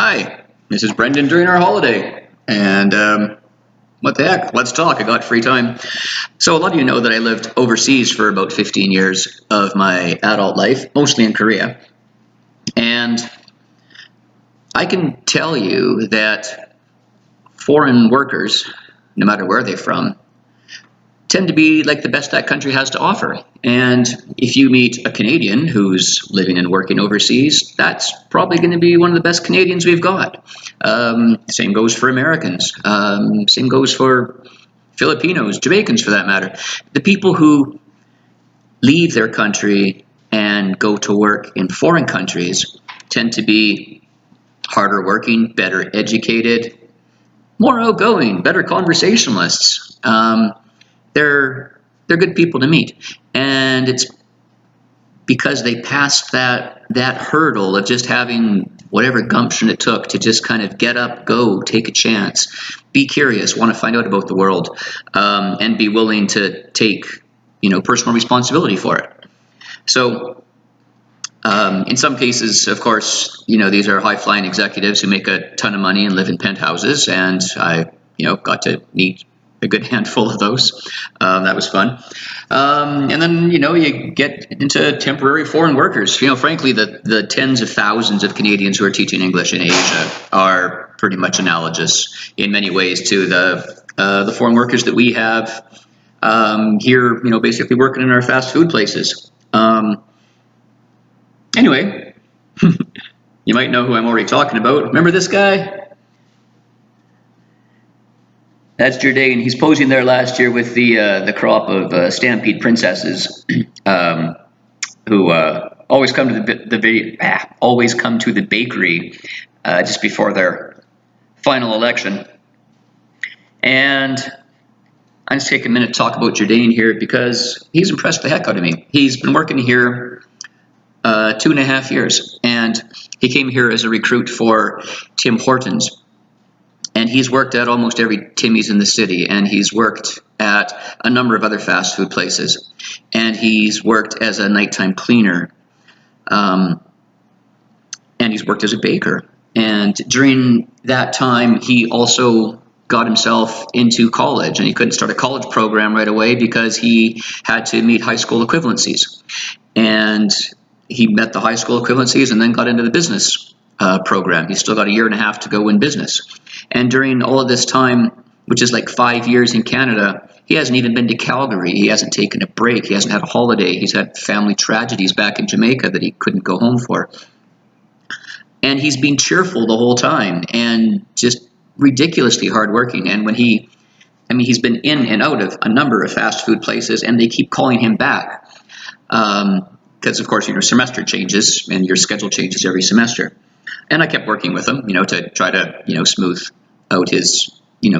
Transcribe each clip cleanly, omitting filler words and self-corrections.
Hi, this is Brendan during our holiday. And what the heck? Let's talk. I got free time. So, a lot of you know that I lived overseas for about 15 years of my adult life, mostly in Korea. And I can tell you that foreign workers, no matter where they're from, tend to be like the best that country has to offer. And if you meet a Canadian who's living and working overseas, that's probably going to be one of the best Canadians we've got. Same goes for Americans. Same goes for Filipinos, Jamaicans for that matter. The people who leave their country and go to work in foreign countries tend to be harder working, better educated, more outgoing, better conversationalists. They're good people to meet, and it's because they passed that hurdle of just having whatever gumption it took to just kind of get up, go, take a chance, be curious, want to find out about the world, and be willing to take personal responsibility for it. So in some cases, of course, these are high-flying executives who make a ton of money and live in penthouses, and I got to meet a good handful of those. That was fun. And then, you get into temporary foreign workers. Frankly, the tens of thousands of Canadians who are teaching English in Asia are pretty much analogous in many ways to the foreign workers that we have here, basically working in our fast food places. Anyway, you might know who I'm already talking about. Remember this guy? That's Jourdain. He's posing there last year with the crop of Stampede princesses, who always come to the bakery just before their final election. And I just take a minute to talk about Jourdain here because he's impressed the heck out of me. He's been working here 2.5 years, and he came here as a recruit for Tim Hortons. And he's worked at almost every Timmy's in the city, and he's worked at a number of other fast food places. And he's worked as a nighttime cleaner, and he's worked as a baker. And during that time, he also got himself into college, and he couldn't start a college program right away because he had to meet high school equivalencies. And he met the high school equivalencies and then got into the business program. He's still got 1.5 years to go in business. And during all of this time, which is like 5 years in Canada, he hasn't even been to Calgary. He hasn't taken a break. He hasn't had a holiday. He's had family tragedies back in Jamaica that he couldn't go home for. And he's been cheerful the whole time and just ridiculously hardworking. And when he's been in and out of a number of fast food places, and they keep calling him back. Because, of course, your semester changes and your schedule changes every semester. And I kept working with him, to try to, smooth out his,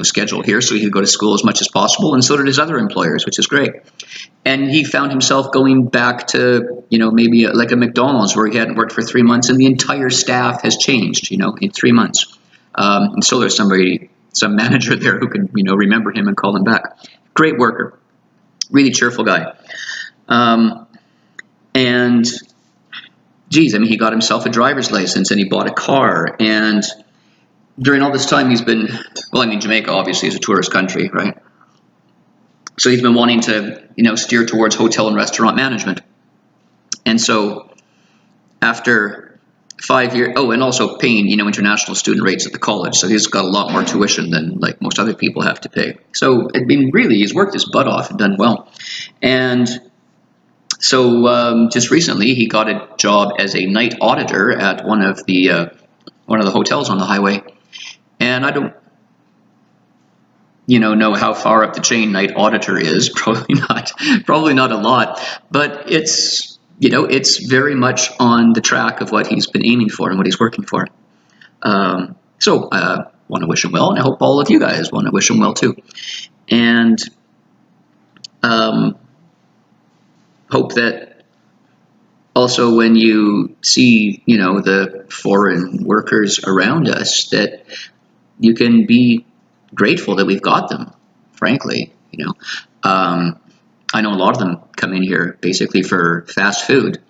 schedule here so he could go to school as much as possible. And so did his other employers, which is great. And he found himself going back to, maybe like a McDonald's where he hadn't worked for 3 months and the entire staff has changed, in 3 months. And so there's some manager there who can, remember him and call him back. Great worker, really cheerful guy. And geez, he got himself a driver's license and he bought a car. And during all this time, he's been, Jamaica obviously is a tourist country, right? So he's been wanting to, steer towards hotel and restaurant management. And so after 5 years, and also paying, international student rates at the college. So he's got a lot more tuition than like most other people have to pay. So really, he's worked his butt off and done well. And so just recently, he got a job as a night auditor at one of the hotels on the highway. And I don't, know how far up the chain night auditor is. Probably not a lot. But it's, it's very much on the track of what he's been aiming for and what he's working for. So I want to wish him well, and I hope all of you guys want to wish him well too. And hope that also when you see, the foreign workers around us, that you can be grateful that we've got them, frankly. I know a lot of them come in here basically for fast food.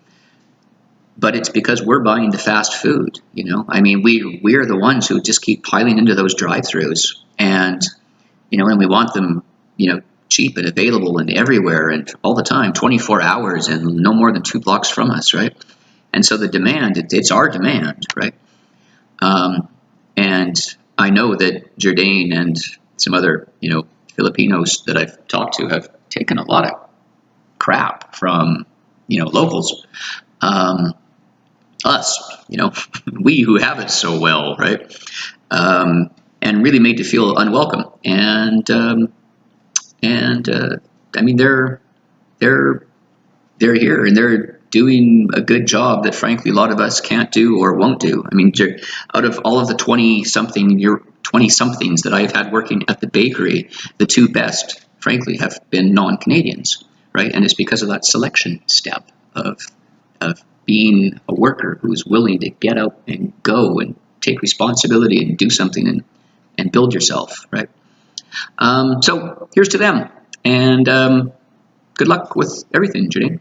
but it's because we're buying the fast food. I mean, we're the ones who just keep piling into those drive-throughs, and and we want them, cheap and available and everywhere and all the time, 24 hours and no more than 2 blocks from us, right? And so the demand, it's our demand, right? And I know that Jourdain and some other, Filipinos that I've talked to have taken a lot of crap from, locals. Us, we who have it so well, right? And really made to feel unwelcome. And I mean, they're here and they're doing a good job that frankly a lot of us can't do or won't do. I mean, out of all of the 20-somethings that I've had working at the bakery, the 2 best, frankly, have been non-Canadians, right? And it's because of that selection step of being a worker who's willing to get out and go and take responsibility and do something and build yourself, right? So here's to them, and good luck with everything, Jourdain.